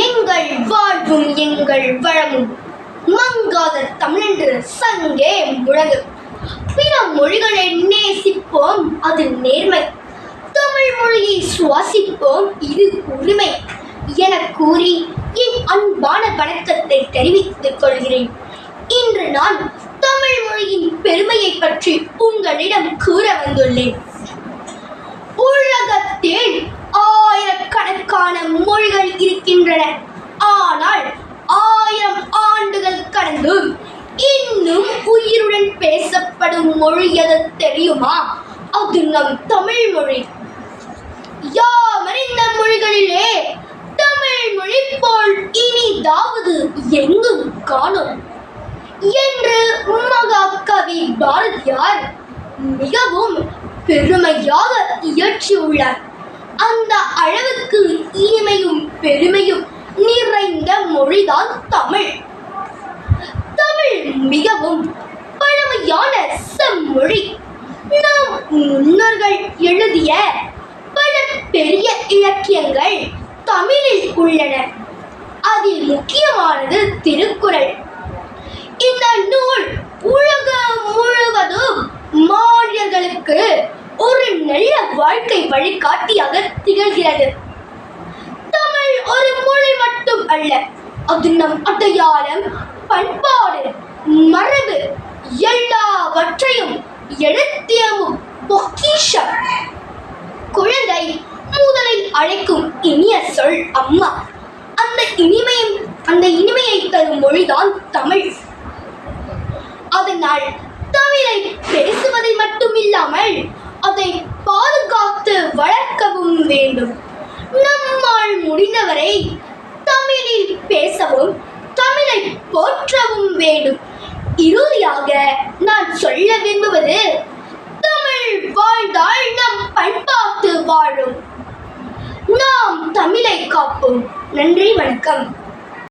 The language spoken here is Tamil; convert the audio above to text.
எங்கள் வாழ்வும் எங்கள் வளமும் மங்காத தமிழென்று சங்கே முழங்கு. பிற மொழிகளை நேசிப்போம், அது நேர்மை. தமிழ் மொழியை சுவாசிப்போம், இது உரிமை என கூறி என் அன்பான வணக்கத்தை தெரிவித்துக் கொள்கிறேன். இன்று நான் தமிழ் மொழியின் பெருமையை பற்றி உங்களிடம் கூற வந்துள்ளேன். உலகத்தில் ஆயிரக்கணக்கான மொழிகள் இருக்கின்றன. ஆனால் 1000 ஆண்டுகள் கடந்தும் இன்னும் உயிருடன் பேசப்படும் மொழி எது தெரியுமா? அது நம் தமிழ் மொழி. யாமறிந்த மொழிகளிலே தமிழ் மொழி போல் இனிதாவது எங்கும் காணோம் என்று மகாகவி பாரதியார் மிகவும் பெருமையாக இயற்றியுள்ளார். அந்த அளவுக்கு இனிமையும் பெருமையும் நிறைந்த மொழிதான் தமிழ். தமிழ் மிகவும் பழமையான செம்மொழி. நம் முன்னோர்கள் எழுதிய பல பெரிய இலக்கியங்கள் தமிழில் உள்ளன. அதில் முக்கியமானது திருக்குறள். இந்த நூல் உலகம் முழுவதும் மாநிலங்களுக்கு ஒரு நல்ல வாழ்க்கை வழிகாட்டியாக திகழ்கிறது. தமிழ் ஒரு மொழி மட்டும் அல்ல, அது நம் அடையாளம், பண்பாடு, மரபு எல்லாவற்றையும் எழுத்தியவும் பொக்கிஷம். குழந்தை முதலில் அழைக்கும் இனிய சொல் அம்மா. அந்த இனிமையை தரும் மொழிதான் தமிழ். அதனால் தமிழை பேசுவதில் மட்டுமில்லாமல் அதை பாதுகாத்து வளர்க்கவும் வேண்டும். நம்மால் முடிந்தவரை தமிழில் பேசவும் தமிழை போற்றவும் வேண்டும். இறுதியாக நான் சொல்ல விரும்புவது, தமிழ் வாழ்ந்தால் நம் பண்பாட்டு வாழும். நாம் தமிழை காப்போம். நன்றி, வணக்கம்.